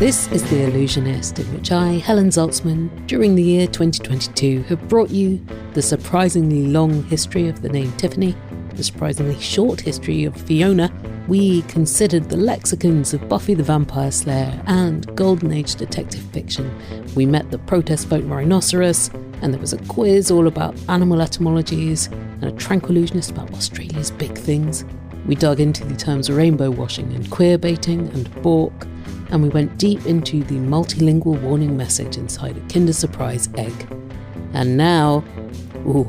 This is The Allusionist, in which I, Helen Zaltzman, during the year 2022, have brought you the surprisingly long history of the name Tiffany, the surprisingly short history of Fiona. We considered the lexicons of Buffy the Vampire Slayer and Golden Age detective fiction. We met the protest vote rhinoceros, and there was a quiz all about animal etymologies, and a tranquillusionist about Australia's big things. We dug into the terms rainbow washing and queer baiting and bork, and we went deep into the multilingual warning message inside a Kinder Surprise egg. And now,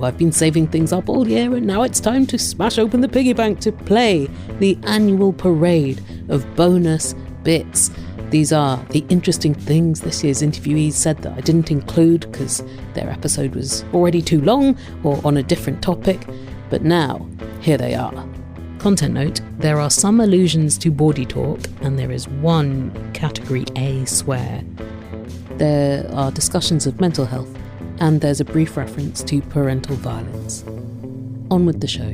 I've been saving things up all year, and now it's time to smash open the piggy bank to play the annual parade of bonus bits. These are the interesting things this year's interviewees said that I didn't include because their episode was already too long or on a different topic, but now, here they are. Content note, there are some allusions to bawdy talk, and there is one category A swear. There are discussions of mental health, and there's a brief reference to parental violence. On with the show.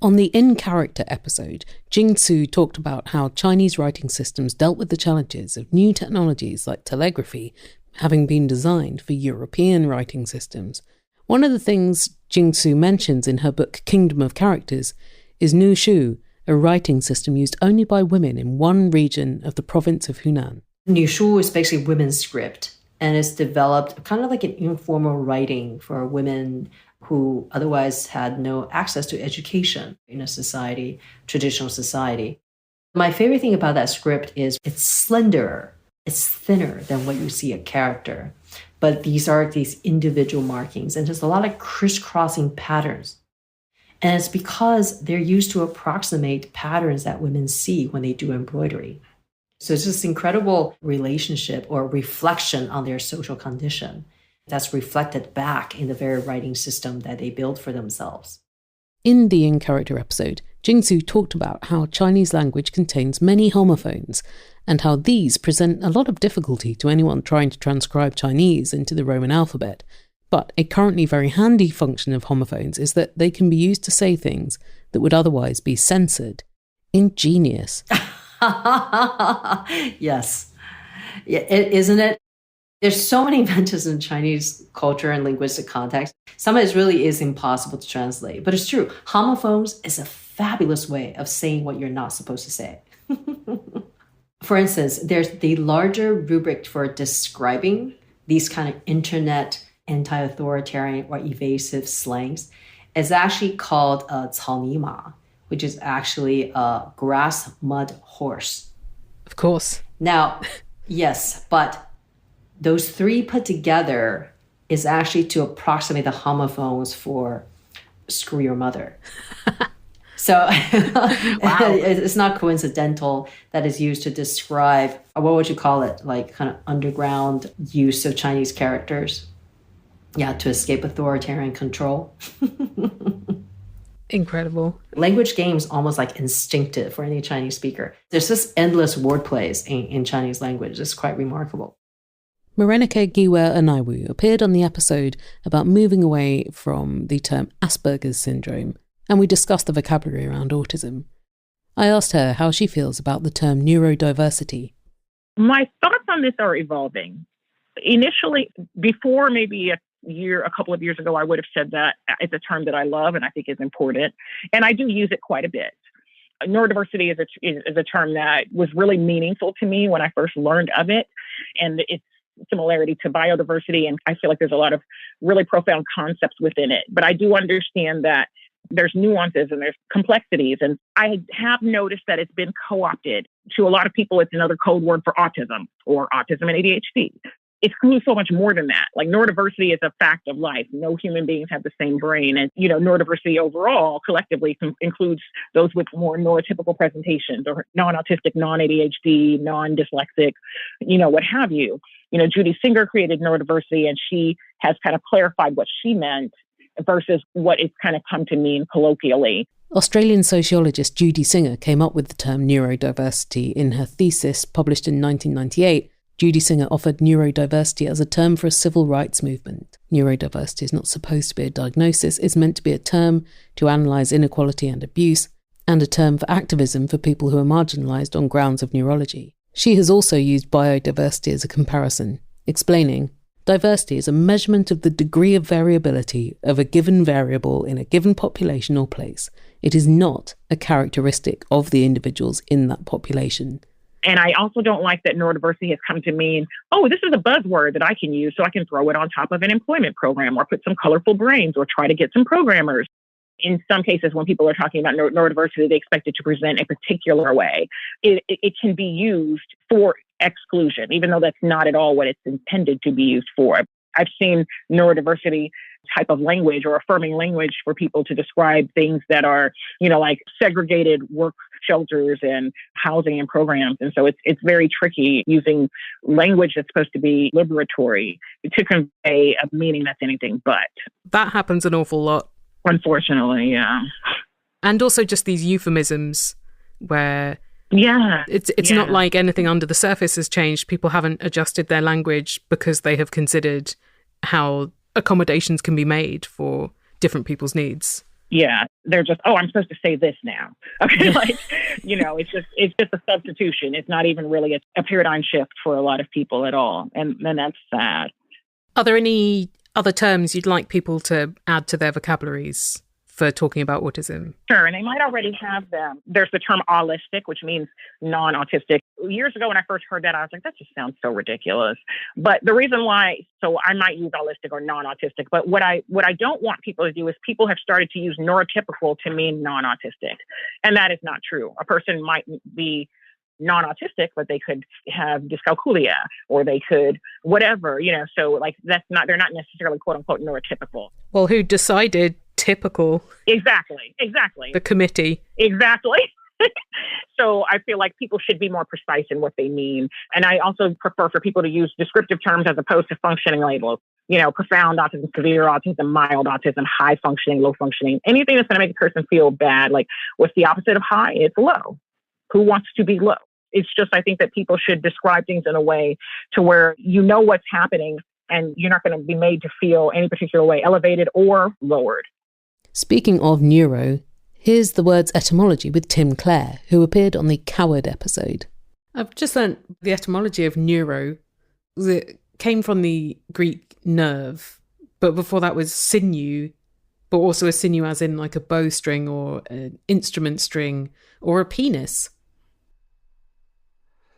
On the In Character episode, Jing Tsu talked about how Chinese writing systems dealt with the challenges of new technologies like telegraphy having been designed for European writing systems. One of the things Jing Tsu mentions in her book Kingdom of Characters is Nu Shu, a writing system used only by women in one region of the province of Hunan. Nu Shu is basically women's script, and it's developed kind of like an informal writing for women who otherwise had no access to education in a society, traditional society. My favorite thing about that script is it's slenderer. It's thinner than what you see a character. But these are these individual markings, and there's a lot of crisscrossing patterns. And it's because they're used to approximate patterns that women see when they do embroidery. So it's this incredible relationship or reflection on their social condition that's reflected back in the very writing system that they build for themselves. In the In Character episode, Jing Tsu talked about how Chinese language contains many homophones and how these present a lot of difficulty to anyone trying to transcribe Chinese into the Roman alphabet. But a currently very handy function of homophones is that they can be used to say things that would otherwise be censored. Ingenious. Yes. Isn't it? There's so many inventions in Chinese culture and linguistic context. Some of it really is impossible to translate. But it's true. Homophones is a fabulous way of saying what you're not supposed to say. For instance, there's the larger rubric for describing these kind of internet anti-authoritarian or evasive slangs. It's actually called 草泥马, which is actually a grass mud horse. Of course. Now, yes, but those three put together is actually to approximate the homophones for screw your mother. So wow. It's not coincidental that it's used to describe, what would you call it, like kind of underground use of Chinese characters. Yeah, to escape authoritarian control. Incredible. Language games almost like instinctive for any Chinese speaker. There's this endless wordplays in Chinese language. It's quite remarkable. Morénike Giwa Onaiwu appeared on the episode about moving away from the term Asperger's syndrome, and we discussed the vocabulary around autism. I asked her how she feels about the term neurodiversity. My thoughts on this are evolving. Initially, before maybe a couple of years ago, I would have said that it's a term that I love and I think is important. And I do use it quite a bit. Neurodiversity is a term that was really meaningful to me when I first learned of it. And its similarity to biodiversity. And I feel like there's a lot of really profound concepts within it. But I do understand that there's nuances and there's complexities. And I have noticed that it's been co-opted. To a lot of people, it's another code word for autism or autism and ADHD. It includes so much more than that. Like neurodiversity is a fact of life. No human beings have the same brain. And, neurodiversity overall collectively includes those with more neurotypical presentations or non-autistic, non-ADHD, non-dyslexic, what have you. Judy Singer created neurodiversity and she has kind of clarified what she meant versus what it's kind of come to mean colloquially. Australian sociologist Judy Singer came up with the term neurodiversity in her thesis published in 1998. Judy Singer offered neurodiversity as a term for a civil rights movement. Neurodiversity is not supposed to be a diagnosis, it's meant to be a term to analyse inequality and abuse, and a term for activism for people who are marginalised on grounds of neurology. She has also used biodiversity as a comparison, explaining, diversity is a measurement of the degree of variability of a given variable in a given population or place. It is not a characteristic of the individuals in that population. And I also don't like that neurodiversity has come to mean, oh, this is a buzzword that I can use so I can throw it on top of an employment program or put some colorful brains or try to get some programmers. In some cases, when people are talking about neurodiversity, they expect it to present a particular way. It can be used for exclusion, even though that's not at all what it's intended to be used for. I've seen neurodiversity type of language or affirming language for people to describe things that are, like segregated work shelters and housing and programs. And so it's very tricky using language that's supposed to be liberatory to convey a meaning that's anything but. That happens an awful lot. Unfortunately, yeah. And also just these euphemisms where it's not like anything under the surface has changed. People haven't adjusted their language because they have considered how accommodations can be made for different people's needs. Yeah, they're just, I'm supposed to say this now. Okay, it's just a substitution. It's not even really a paradigm shift for a lot of people at all. And that's sad. Are there any other terms you'd like people to add to their vocabularies for talking about autism? Sure, and they might already have them. There's the term allistic, which means non-autistic. Years ago when I first heard that, I was like, that just sounds so ridiculous. But the reason why, so I might use allistic or non-autistic, but what I don't want people to do is people have started to use neurotypical to mean non-autistic. And that is not true. A person might be non-autistic, but they could have dyscalculia or they could whatever, so they're not necessarily quote unquote neurotypical. Well, who decided typical? Exactly. The committee. Exactly. So I feel like people should be more precise in what they mean. And I also prefer for people to use descriptive terms as opposed to functioning labels. Profound autism, severe autism, mild autism, high functioning, low functioning, anything that's going to make a person feel bad. Like, what's the opposite of high? It's low. Who wants to be low? It's just, I think that people should describe things in a way to where what's happening and you're not going to be made to feel any particular way, elevated or lowered. Speaking of neuro, here's the word's etymology with Tim Clare, who appeared on the Coward episode. I've just learned the etymology of neuro. It came from the Greek nerve, but before that was sinew, but also a sinew as in like a bowstring or an instrument string or a penis.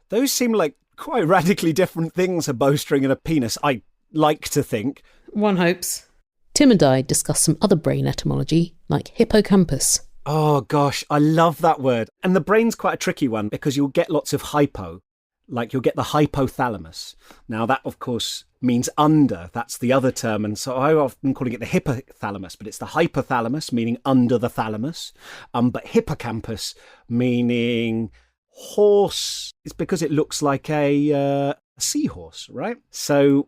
Those seem like quite radically different things, a bowstring and a penis, I like to think. One hopes. Tim and I discussed some other brain etymology, like hippocampus. Oh gosh, I love that word. And the brain's quite a tricky one because you'll get lots of hypo, like you'll get the hypothalamus. Now that, of course, means under. That's the other term. And so I often calling it the hypothalamus, but it's the hypothalamus, meaning under the thalamus. But hippocampus, meaning horse. It's because it looks like a seahorse, right? So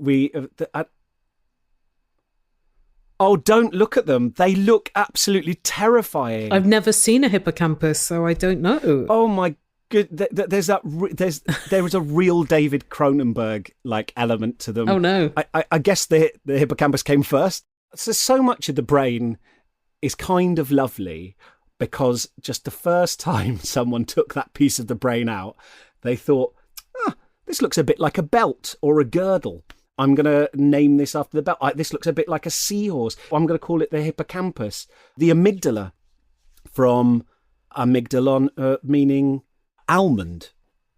don't look at them. They look absolutely terrifying. I've never seen a hippocampus, so I don't know. Oh my good! There is a real David Cronenberg element to them. Oh no! I guess the hippocampus came first. So much of the brain is kind of lovely because just the first time someone took that piece of the brain out, they thought, this looks a bit like a belt or a girdle. I'm going to name this after the belt. This looks a bit like a seahorse. I'm going to call it the hippocampus. The amygdala, from amygdalon, meaning almond.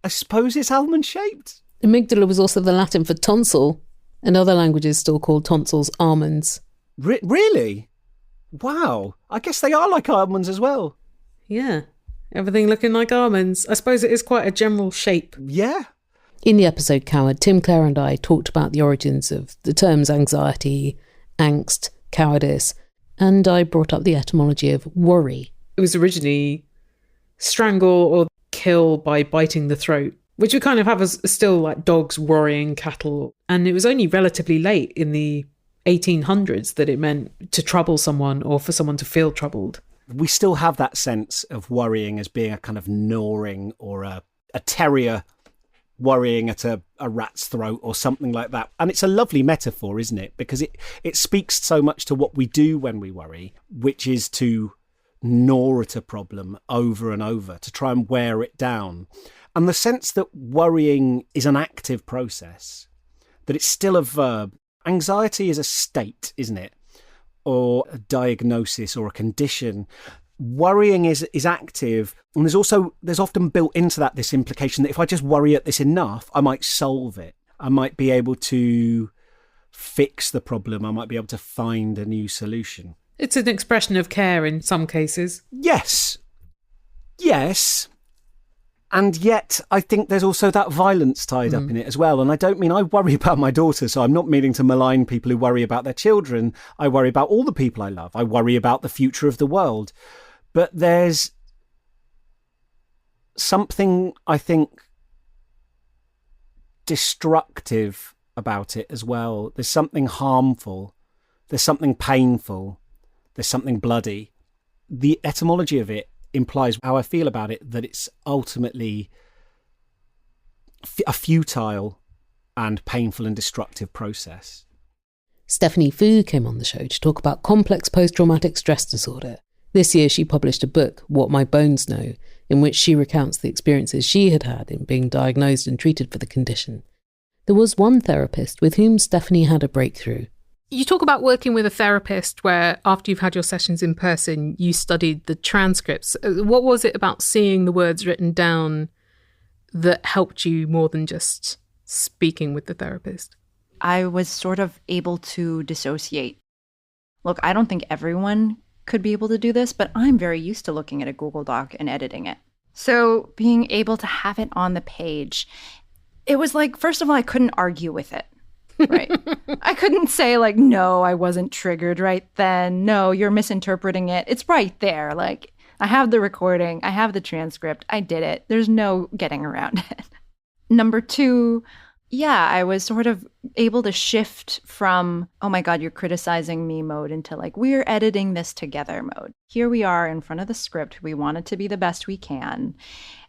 I suppose it's almond-shaped. Amygdala was also the Latin for tonsil, and other languages still call tonsils almonds. Really? Wow. I guess they are like almonds as well. Yeah. Everything looking like almonds. I suppose it is quite a general shape. Yeah. In the episode Coward, Tim, Clare and I talked about the origins of the terms anxiety, angst, cowardice, and I brought up the etymology of worry. It was originally strangle or kill by biting the throat, which we kind of have as still like dogs worrying cattle. And it was only relatively late in the 1800s that it meant to trouble someone or for someone to feel troubled. We still have that sense of worrying as being a kind of gnawing or a terrier worrying at a rat's throat or something like that. And it's a lovely metaphor, isn't it? Because it speaks so much to what we do when we worry, which is to gnaw at a problem over and over, to try and wear it down. And the sense that worrying is an active process, that it's still a verb. Anxiety is a state, isn't it? Or a diagnosis or a condition. Worrying is active, and there's often built into that this implication that if I just worry at this enough, I might solve it. I might be able to fix the problem. I might be able to find a new solution. It's an expression of care in some cases. Yes. And yet, I think there's also that violence tied up in it as well. And I don't mean I worry about my daughter, so I'm not meaning to malign people who worry about their children. I worry about all the people I love. I worry about the future of the world. But there's something, I think, destructive about it as well. There's something harmful. There's something painful. There's something bloody. The etymology of it implies how I feel about it, that it's ultimately a futile and painful and destructive process. Stephanie Fu came on the show to talk about complex post-traumatic stress disorder. This year she published a book, What My Bones Know, in which she recounts the experiences she had had in being diagnosed and treated for the condition. There was one therapist with whom Stephanie had a breakthrough. You talk about working with a therapist where after you've had your sessions in person, you studied the transcripts. What was it about seeing the words written down that helped you more than just speaking with the therapist? I was sort of able to dissociate. Look, I don't think everyone could be able to do this, but I'm very used to looking at a Google Doc and editing it. So being able to have it on the page, it was like, first of all, I couldn't argue with it. Right. I couldn't say like, no, I wasn't triggered right then. No, you're misinterpreting it. It's right there. Like, I have the recording. I have the transcript. I did it. There's no getting around it. Number two, yeah, I was sort of able to shift from, oh my God, you're criticizing me mode into like, we're editing this together mode. Here we are in front of the script. We want it to be the best we can.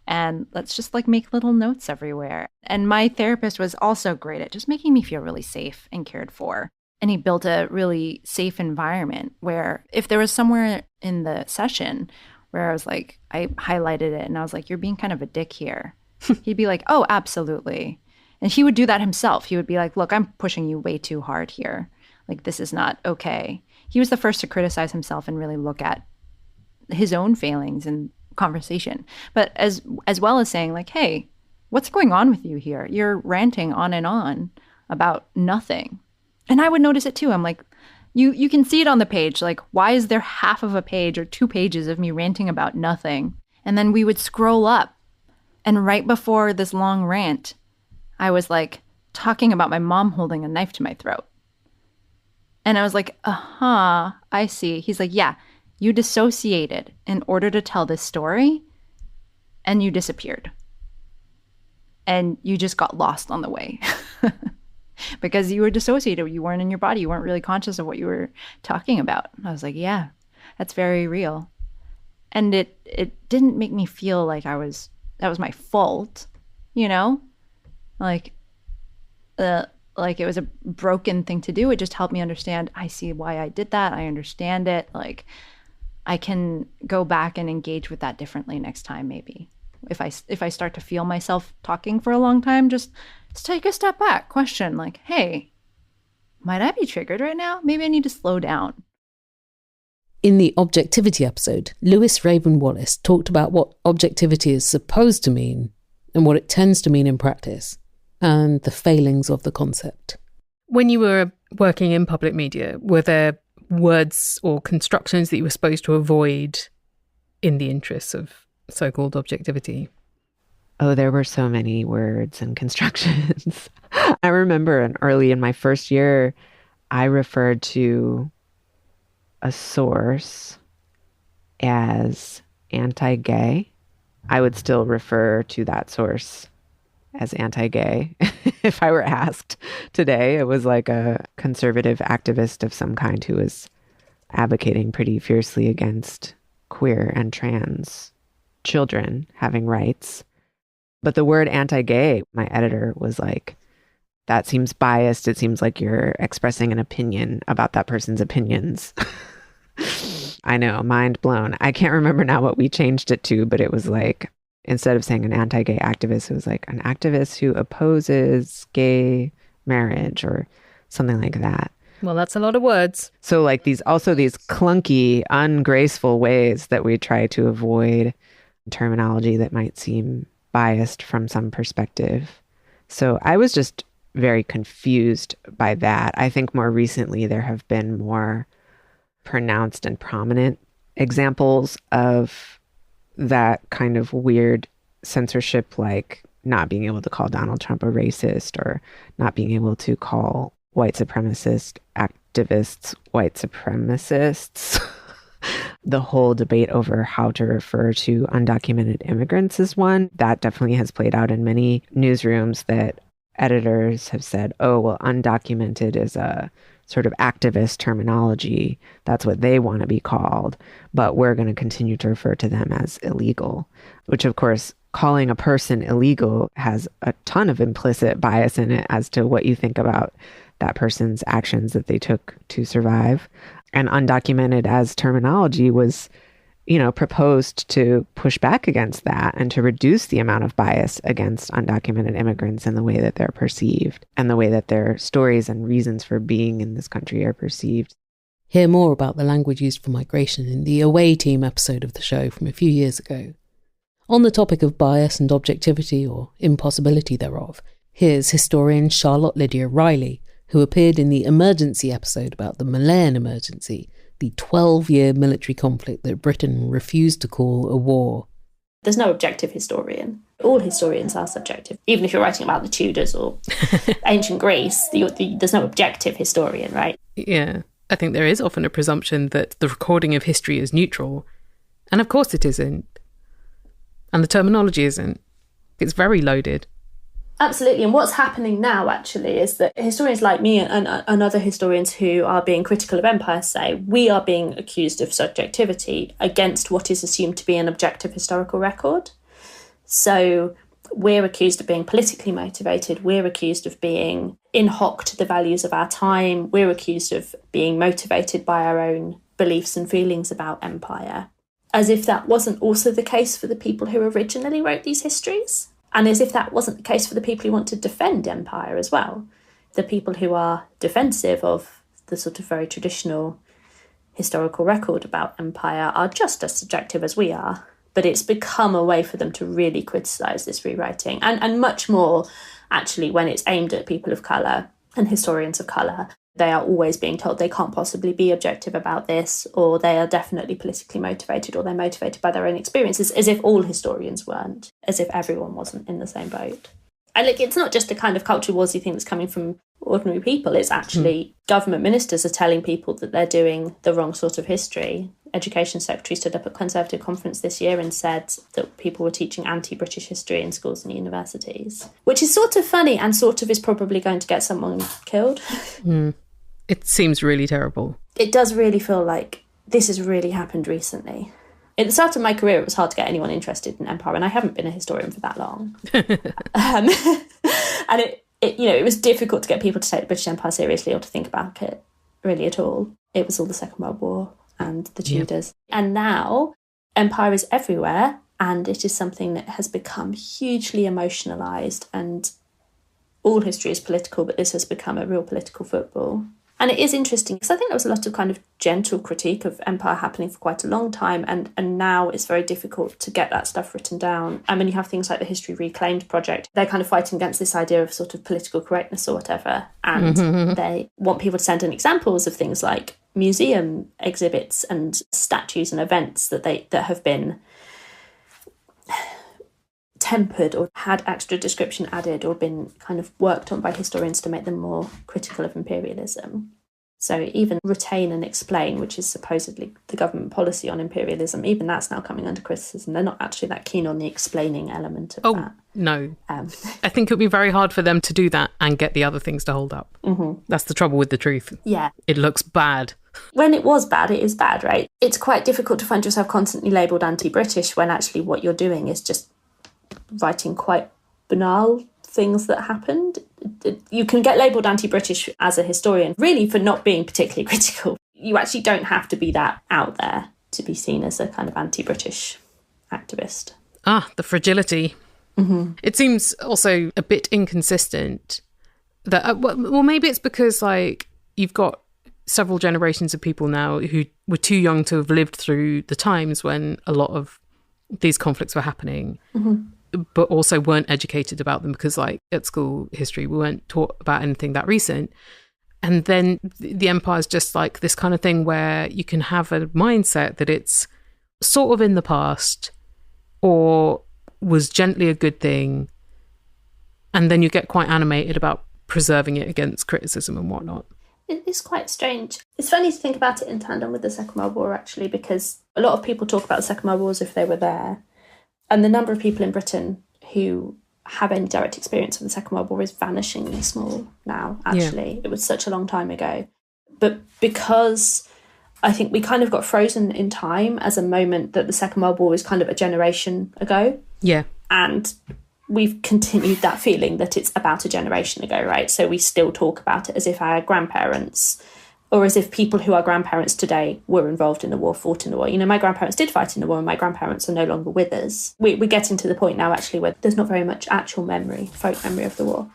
And let's just like make little notes everywhere. And my therapist was also great at just making me feel really safe and cared for. And he built a really safe environment where if there was somewhere in the session where I was like, I highlighted it and I was like, you're being kind of a dick here. He'd be like, oh, absolutely. And he would do that himself. He would be like, look, I'm pushing you way too hard here. Like, this is not okay. He was the first to criticize himself and really look at his own failings and conversation, but as well as saying like, hey, what's going on with you here? You're ranting on and on about nothing. And I would notice it too. I'm like, you can see it on the page. Like, why is there half of a page or 2 pages of me ranting about nothing? And then we would scroll up, and right before this long rant, I was like talking about my mom holding a knife to my throat. And I was like, I see. He's like, yeah, you dissociated in order to tell this story, and you disappeared. And you just got lost on the way. Because you were dissociated. You weren't in your body. You weren't really conscious of what you were talking about. I was like, yeah, that's very real. And it didn't make me feel like that was my fault, you know? Like it was a broken thing to do. It just helped me understand, I see why I did that. I understand it. Like, I can go back and engage with that differently next time, maybe. If I start to feel myself talking for a long time, just take a step back, question like, hey, might I be triggered right now? Maybe I need to slow down. In the objectivity episode, Raven Wallace talked about what objectivity is supposed to mean and what it tends to mean in practice, and the failings of the concept. When you were working in public media, were there words or constructions that you were supposed to avoid in the interests of so-called objectivity? Oh, there were so many words and constructions. I remember early in my first year, I referred to a source as anti-gay. I would still refer to that source as anti-gay if I were asked today. It was like a conservative activist of some kind who was advocating pretty fiercely against queer and trans children having rights. But the word anti-gay, my editor was like, that seems biased. It seems like you're expressing an opinion about that person's opinions. I know, mind blown. I can't remember now what we changed it to, but it was like, instead of saying an anti-gay activist, it was like an activist who opposes gay marriage or something like that. Well, that's a lot of words. So like these clunky, ungraceful ways that we try to avoid terminology that might seem biased from some perspective. So I was just very confused by that. I think more recently there have been more pronounced and prominent examples of that kind of weird censorship, like not being able to call Donald Trump a racist or not being able to call white supremacist activists white supremacists. The whole debate over how to refer to undocumented immigrants is one that definitely has played out in many newsrooms, that editors have said, oh, well, undocumented is a sort of activist terminology. That's what they want to be called. But we're going to continue to refer to them as illegal, which, of course, calling a person illegal has a ton of implicit bias in it as to what you think about that person's actions that they took to survive. And undocumented as terminology was, proposed to push back against that and to reduce the amount of bias against undocumented immigrants and the way that they're perceived and the way that their stories and reasons for being in this country are perceived. Hear more about the language used for migration in the Away Team episode of the show from a few years ago. On the topic of bias and objectivity, or impossibility thereof, here's historian Charlotte Lydia Riley, who appeared in the Emergency episode about the Malayan Emergency, the 12-year military conflict that Britain refused to call a war. There's no objective historian. All historians are subjective. Even if you're writing about the Tudors or ancient Greece, there's no objective historian, right? Yeah, I think there is often a presumption that the recording of history is neutral. And of course it isn't. And the terminology isn't. It's very loaded. Absolutely. And what's happening now, actually, is that historians like me and other historians who are being critical of empire say we are being accused of subjectivity against what is assumed to be an objective historical record. So we're accused of being politically motivated. We're accused of being in hoc to the values of our time. We're accused of being motivated by our own beliefs and feelings about empire, as if that wasn't also the case for the people who originally wrote these histories. And as if that wasn't the case for the people who want to defend empire as well. The people who are defensive of the sort of very traditional historical record about empire are just as subjective as we are. But it's become a way for them to really criticise this rewriting. And much more, actually, when it's aimed at people of colour and historians of colour. They are always being told they can't possibly be objective about this, or they are definitely politically motivated, or they're motivated by their own experiences, as if all historians weren't, as if everyone wasn't in the same boat. And look, it's not just a kind of culture warsy thing that's coming from ordinary people. It's actually government ministers are telling people that they're doing the wrong sort of history. Education Secretary stood up at Conservative conference this year and said that people were teaching anti-British history in schools and universities, which is sort of funny and sort of is probably going to get someone killed. It seems really terrible. It does really feel like this has really happened recently. At the start of my career, it was hard to get anyone interested in empire, and I haven't been a historian for that long. And it was difficult to get people to take the British Empire seriously or to think about it really at all. It was all the Second World War and the Tudors. Yep. And now empire is everywhere, and it is something that has become hugely emotionalised, and all history is political, but this has become a real political football. And it is interesting because I think there was a lot of kind of gentle critique of empire happening for quite a long time, and now it's very difficult to get that stuff written down. And when you have things like the History Reclaimed project, they're kind of fighting against this idea of sort of political correctness or whatever, and they want people to send in examples of things like museum exhibits and statues and events that have been tempered or had extra description added or been kind of worked on by historians to make them more critical of imperialism. So even retain and explain, which is supposedly the government policy on imperialism, even that's now coming under criticism. They're not actually that keen on the explaining element of that. No. I think it would be very hard for them to do that and get the other things to hold up. Mm-hmm. That's the trouble with the truth. Yeah. It looks bad. When it was bad, it is bad, right? It's quite difficult to find yourself constantly labelled anti-British when actually what you're doing is just writing quite banal things that happened. You can get labelled anti-British as a historian, really, for not being particularly critical. You actually don't have to be that out there to be seen as a kind of anti-British activist. The fragility. Mm-hmm. It seems also a bit inconsistent that, well, maybe it's because, like, you've got several generations of people now who were too young to have lived through the times when a lot of these conflicts were happening, but also weren't educated about them because, like, at school history, we weren't taught about anything that recent. And then the empire is just like this kind of thing where you can have a mindset that it's sort of in the past or was gently a good thing. And then you get quite animated about preserving it against criticism and whatnot. It is quite strange. It's funny to think about it in tandem with the Second World War, actually, because a lot of people talk about the Second World War as if they were there. And the number of people in Britain who have any direct experience of the Second World War is vanishingly small now, actually. Yeah. It was such a long time ago. But because I think we kind of got frozen in time as a moment that the Second World War was kind of a generation ago. Yeah. And we've continued that feeling that it's about a generation ago, right? So we still talk about it as if our grandparents, or as if people who are grandparents today were involved in the war, fought in the war. You know, my grandparents did fight in the war and my grandparents are no longer with us. We're getting to the point now, actually, where there's not very much actual memory, folk memory of the war.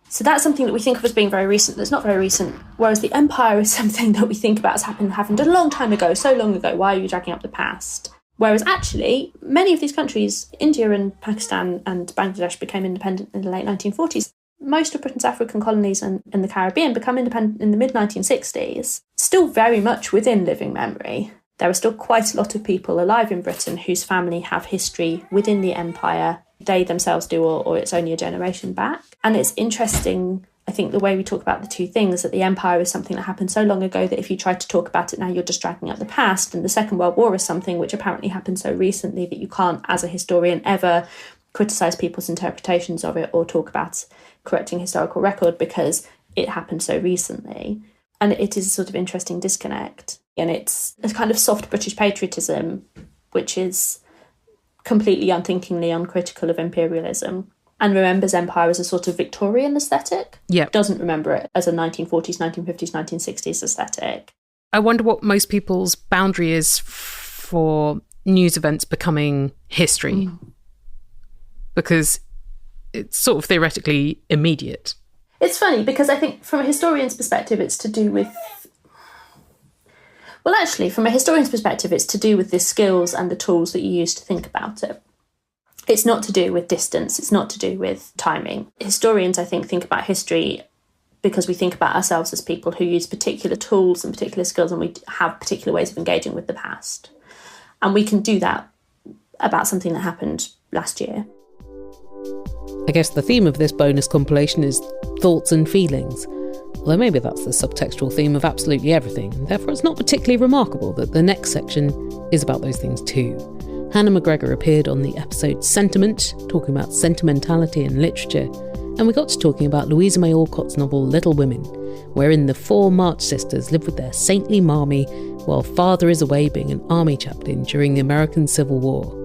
So that's something that we think of as being very recent. That's not very recent. Whereas the empire is something that we think about as happened a long time ago, so long ago. Why are you dragging up the past? Whereas actually, many of these countries, India and Pakistan and Bangladesh, became independent in the late 1940s. Most of Britain's African colonies and the Caribbean become independent in the mid-1960s, still very much within living memory. There are still quite a lot of people alive in Britain whose family have history within the empire. They themselves do, or it's only a generation back. And it's interesting, I think, the way we talk about the two things, that the empire is something that happened so long ago that if you try to talk about it now, you're just dragging up the past. And the Second World War is something which apparently happened so recently that you can't, as a historian, ever criticise people's interpretations of it or talk about correcting historical record because it happened so recently. And it is a sort of interesting disconnect. And it's a kind of soft British patriotism, which is completely unthinkingly uncritical of imperialism and remembers empire as a sort of Victorian aesthetic. Yeah. Doesn't remember it as a 1940s, 1950s, 1960s aesthetic. I wonder what most people's boundary is for news events becoming history. Because it's sort of theoretically immediate. It's funny because I think from a historian's perspective, it's to do with... Well, actually, from a historian's perspective, it's to do with the skills and the tools that you use to think about it. It's not to do with distance. It's not to do with timing. Historians, I think about history because we think about ourselves as people who use particular tools and particular skills, and we have particular ways of engaging with the past. And we can do that about something that happened last year. I guess the theme of this bonus compilation is thoughts and feelings. Although maybe that's the subtextual theme of absolutely everything, and therefore it's not particularly remarkable that the next section is about those things too. Hannah McGregor appeared on the episode Sentiment, talking about sentimentality in literature, and we got to talking about Louisa May Alcott's novel Little Women, wherein the four March sisters live with their saintly mommy while father is away being an army chaplain during the American Civil War.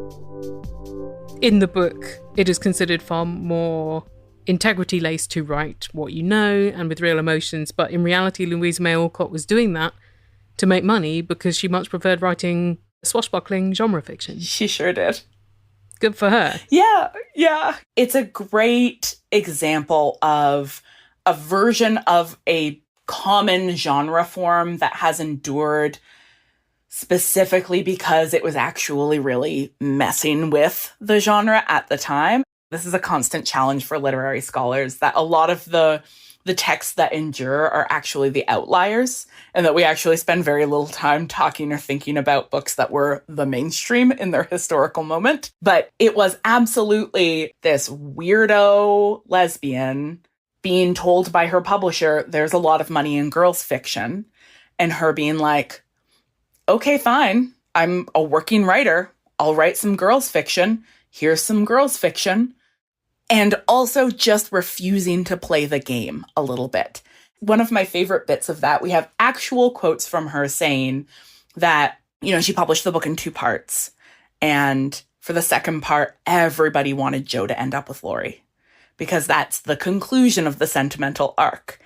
In the book, it is considered far more integrity-laced to write what you know and with real emotions, but in reality, Louisa May Alcott was doing that to make money because she much preferred writing swashbuckling genre fiction. She sure did. Good for her. Yeah. It's a great example of a version of a common genre form that has endured specifically because it was actually really messing with the genre at the time. This is a constant challenge for literary scholars, that a lot of the texts that endure are actually the outliers, and that we actually spend very little time talking or thinking about books that were the mainstream in their historical moment. But it was absolutely this weirdo lesbian being told by her publisher there's a lot of money in girls' fiction, and her being like, okay, fine, I'm a working writer. I'll write some girls' fiction. Here's some girls' fiction. And also just refusing to play the game a little bit. One of my favorite bits of that, we have actual quotes from her saying that, you know, she published the book in 2 parts. And For the second part, everybody wanted Jo to end up with Laurie because that's the conclusion of the sentimental arc.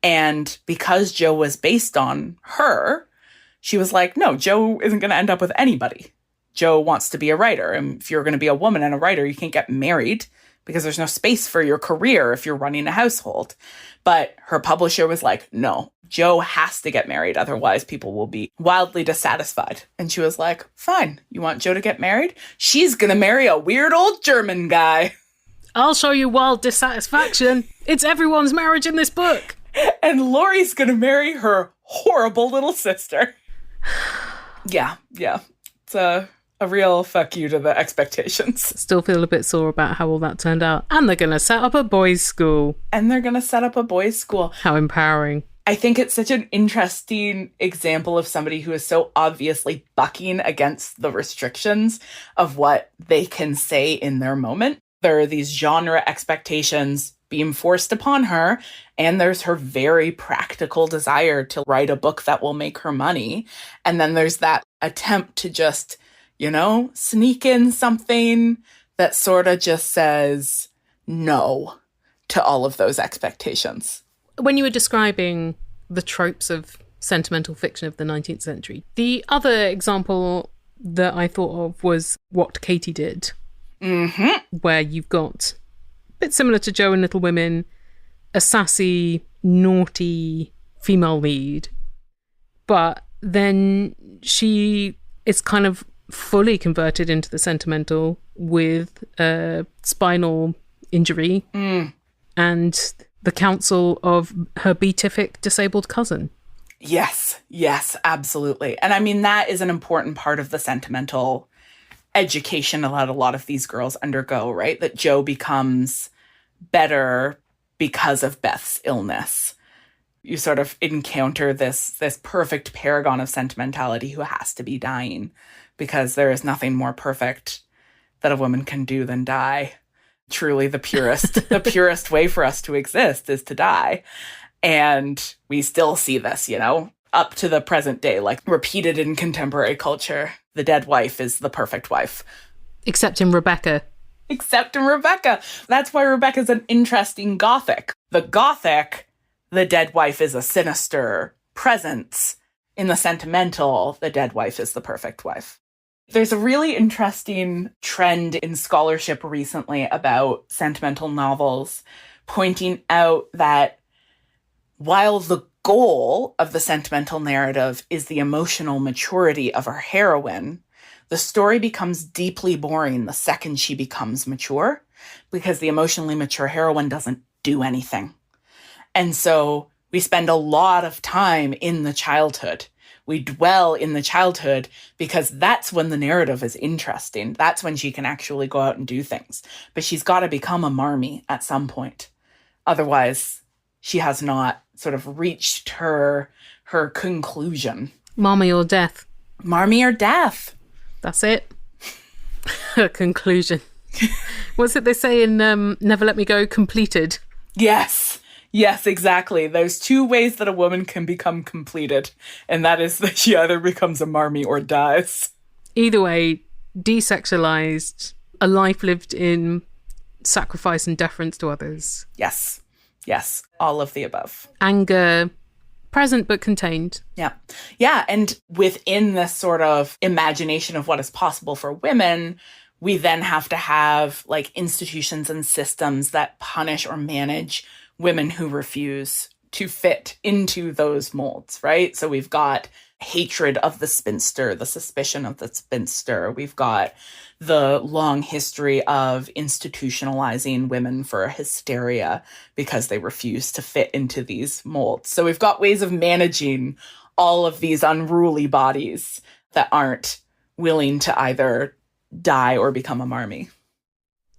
And because Jo was based on her, she was like, no, Jo isn't going to end up with anybody. Jo wants to be a writer. And if you're going to be a woman and a writer, you can't get married because there's no space for your career if you're running a household. But her publisher was like, no, Jo has to get married. Otherwise, people will be wildly dissatisfied. And she was like, fine, you want Jo to get married? She's going to marry a weird old German guy. I'll show you wild dissatisfaction. It's everyone's marriage in this book. And Laurie's going to marry her horrible little sister. Yeah. It's a real fuck you to the expectations. Still feel a bit sore about how all that turned out. And they're going to set up a boys' school. How empowering. I think it's such an interesting example of somebody who is so obviously bucking against the restrictions of what they can say in their moment. There are these genre expectations being forced upon her, and there's her very practical desire to write a book that will make her money. And then there's that attempt to just, sneak in something that sort of just says no to all of those expectations. When you were describing the tropes of sentimental fiction of the 19th century, the other example that I thought of was what Katie did, where you've got, a bit similar to Jo in Little Women, a sassy, naughty female lead, but then she is kind of fully converted into the sentimental with a spinal injury and the counsel of her beatific disabled cousin. Yes, absolutely. And I mean, that is an important part of the sentimental education that a lot of these girls undergo, right? That Jo becomes better because of Beth's illness. You sort of encounter this perfect paragon of sentimentality who has to be dying because there is nothing more perfect that a woman can do than die. Truly the purest way for us to exist is to die. And we still see this, up to the present day, like repeated in contemporary culture. The dead wife is the perfect wife. Except in Rebecca. That's why Rebecca's an interesting Gothic. The Gothic, the dead wife is a sinister presence. In the sentimental, the dead wife is the perfect wife. There's a really interesting trend in scholarship recently about sentimental novels, pointing out that while the goal of the sentimental narrative is the emotional maturity of our heroine, the story becomes deeply boring the second she becomes mature, because the emotionally mature heroine doesn't do anything. And so we spend a lot of time in the childhood. We dwell in the childhood because that's when the narrative is interesting. That's when she can actually go out and do things. But she's got to become a marmee at some point. Otherwise, she has not sort of reached her conclusion. Marmee or death. Marmee or death. That's it. Her conclusion. What's it they say in Never Let Me Go? Completed. Yes, exactly. There's two ways that a woman can become completed, and that is that she either becomes a marmee or dies. Either way, desexualized, a life lived in sacrifice and deference to others. Yes, all of the above. Anger, present but contained. Yeah, and within this sort of imagination of what is possible for women, we then have to have like institutions and systems that punish or manage women who refuse to fit into those molds, right? So we've got hatred of the spinster, the suspicion of the spinster. We've got the long history of institutionalizing women for hysteria because they refuse to fit into these molds. So we've got ways of managing all of these unruly bodies that aren't willing to either die or become a marmee.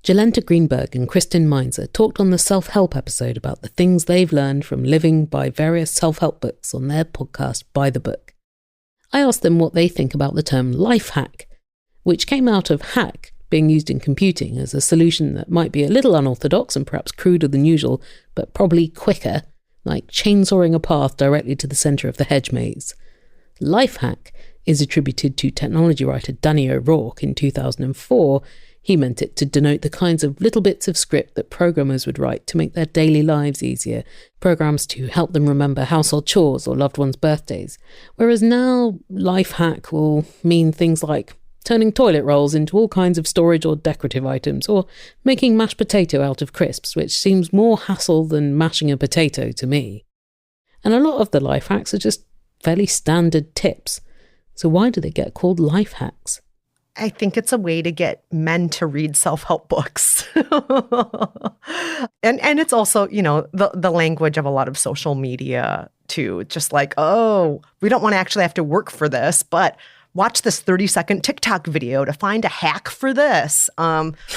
Jolenta Greenberg and Kristen Meinzer talked on the self-help episode about the things they've learned from living by various self-help books on their podcast By the Book. I asked them what they think about the term life hack, which came out of hack being used in computing as a solution that might be a little unorthodox and perhaps cruder than usual, but probably quicker, like chainsawing a path directly to the centre of the hedge maze. Life hack is attributed to technology writer Danny O'Rourke in 2004, he meant it to denote the kinds of little bits of script that programmers would write to make their daily lives easier, programs to help them remember household chores or loved ones' birthdays. Whereas now, life hack will mean things like turning toilet rolls into all kinds of storage or decorative items, or making mashed potato out of crisps, which seems more hassle than mashing a potato to me. And a lot of the life hacks are just fairly standard tips. So why do they get called life hacks? I think it's a way to get men to read self-help books. and it's also, the language of a lot of social media too. Just like, oh, we don't want to actually have to work for this, but watch this 30-second TikTok video to find a hack for this.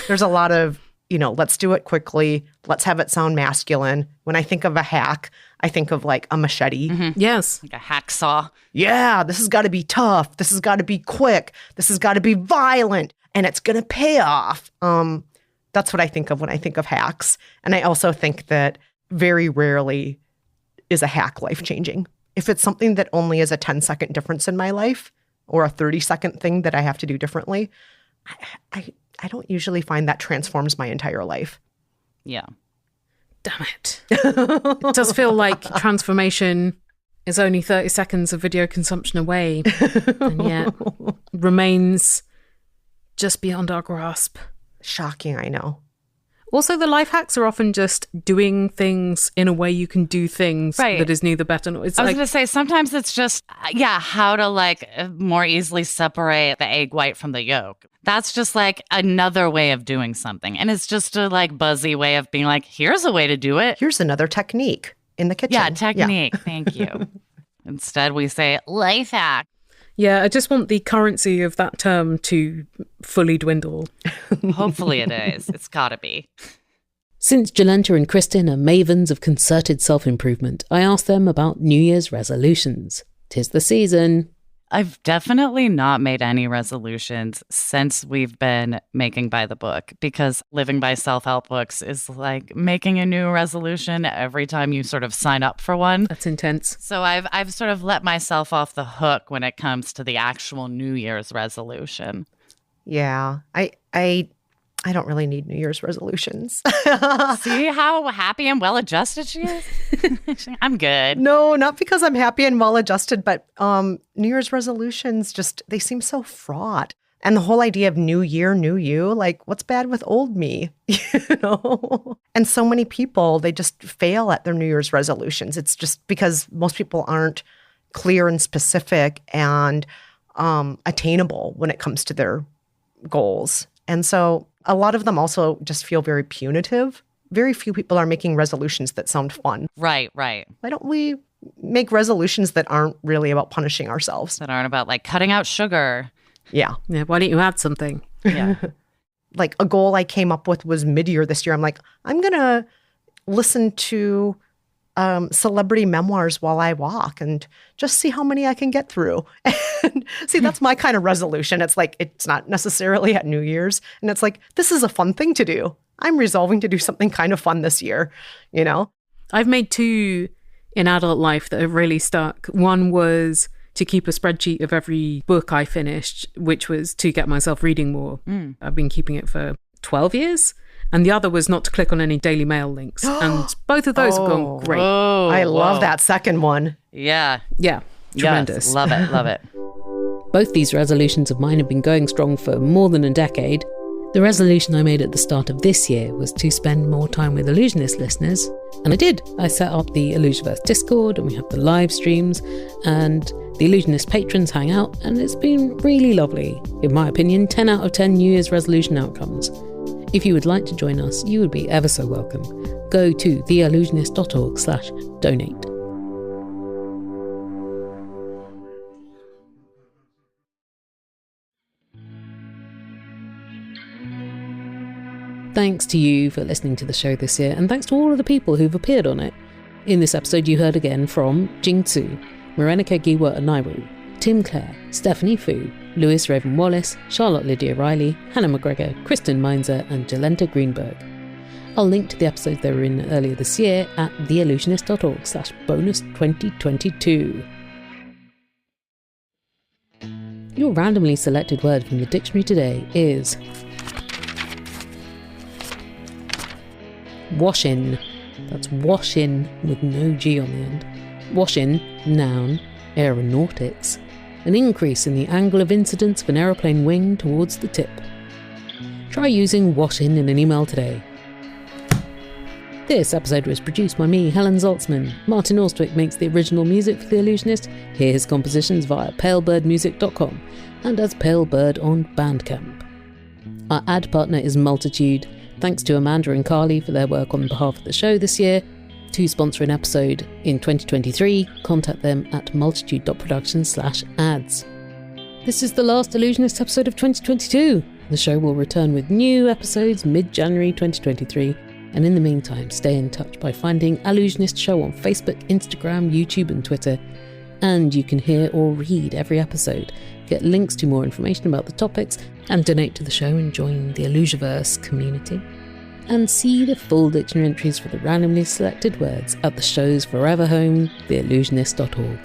There's a lot of, let's do it quickly. Let's have it sound masculine. When I think of a hack, I think of like a machete. Mm-hmm. Yes. Like a hacksaw. Yeah, this has got to be tough. This has got to be quick. This has got to be violent. And it's going to pay off. That's what I think of when I think of hacks. And I also think that very rarely is a hack life-changing. If it's something that only is a 10-second difference in my life or a 30-second thing that I have to do differently, I don't usually find that transforms my entire life. Yeah. Damn it. It does feel like transformation is only 30 seconds of video consumption away, and yet remains just beyond our grasp. Shocking, I know. Also, the life hacks are often just doing things in a way you can do things that is neither better nor... I was going to say, sometimes it's just, how to more easily separate the egg white from the yolk. That's just like another way of doing something. And it's just a buzzy way of being like, here's a way to do it. Here's another technique in the kitchen. Yeah, technique. Yeah. Thank you. Instead, we say life hack. Yeah, I just want the currency of that term to fully dwindle. Hopefully it is. It's gotta be. Since Jolenta and Kristen are mavens of concerted self-improvement, I asked them about New Year's resolutions. 'Tis the season. I've definitely not made any resolutions since we've been making by the book, because living by self-help books is like making a new resolution every time you sort of sign up for one. That's intense. So I've sort of let myself off the hook when it comes to the actual New Year's resolution. Yeah, I don't really need New Year's resolutions. See how happy and well-adjusted she is? I'm good. No, not because I'm happy and well-adjusted, but New Year's resolutions they seem so fraught. And the whole idea of new year, new you, what's bad with old me? And so many people, they just fail at their New Year's resolutions. It's just because most people aren't clear and specific and attainable when it comes to their goals. And so a lot of them also just feel very punitive. Very few people are making resolutions that sound fun. Right. Why don't we make resolutions that aren't really about punishing ourselves? That aren't about cutting out sugar. Yeah. Why don't you add something? Yeah. A goal I came up with was mid-year this year. I'm like, I'm going to listen to celebrity memoirs while I walk and just see how many I can get through. And see, that's my kind of resolution. It's it's not necessarily at New Year's. And it's this is a fun thing to do. I'm resolving to do something kind of fun this year, I've made two in adult life that have really stuck. One was to keep a spreadsheet of every book I finished, which was to get myself reading more. I've been keeping it for 12 years. And the other was not to click on any Daily Mail links. And both of those have gone great. I love that second one. Yeah. Yeah. Tremendous. Yes, love it. Love it. Both these resolutions of mine have been going strong for more than a decade. The resolution I made at the start of this year was to spend more time with Allusionist listeners. And I did. I set up the Illusiverse Discord, and we have the live streams, and the Allusionist patrons hang out, and it's been really lovely. In my opinion, 10 out of 10 New Year's resolution outcomes. If you would like to join us, you would be ever so welcome. Go to theallusionist.org/donate. Thanks to you for listening to the show this year, and thanks to all of the people who've appeared on it. In this episode you heard again from Jing Tsu, Morénike Giwa Onaiwu, Tim Clare, Stephanie Fu, Lewis Raven Wallace, Charlotte Lydia Riley, Hannah McGregor, Kristen Meinzer and Jolenta Greenberg. I'll link to the episodes they were in earlier this year at theallusionist.org/bonus2022. Your randomly selected word from the dictionary today is wash-in. That's wash-in with no G on the end. Wash-in, noun, aeronautics. An increase in the angle of incidence of an aeroplane wing towards the tip. Try using wash-in in an email today. This episode was produced by me, Helen Zaltzman. Martin Austwick makes the original music for The Allusionist. Hear his compositions via palebirdmusic.com and as Palebird on Bandcamp. Our ad partner is Multitude. Thanks to Amanda and Carly for their work on behalf of the show this year. To sponsor an episode in 2023, contact them at multitude.production/ads. This is the last Allusionist episode of 2022. The show will return with new episodes mid-January 2023. And in the meantime, stay in touch by finding Allusionist Show on Facebook, Instagram, YouTube and Twitter. And you can hear or read every episode, get links to more information about the topics, and donate to the show and join the Allusiverse community. And see the full dictionary entries for the randomly selected words at the show's forever home, theallusionist.org.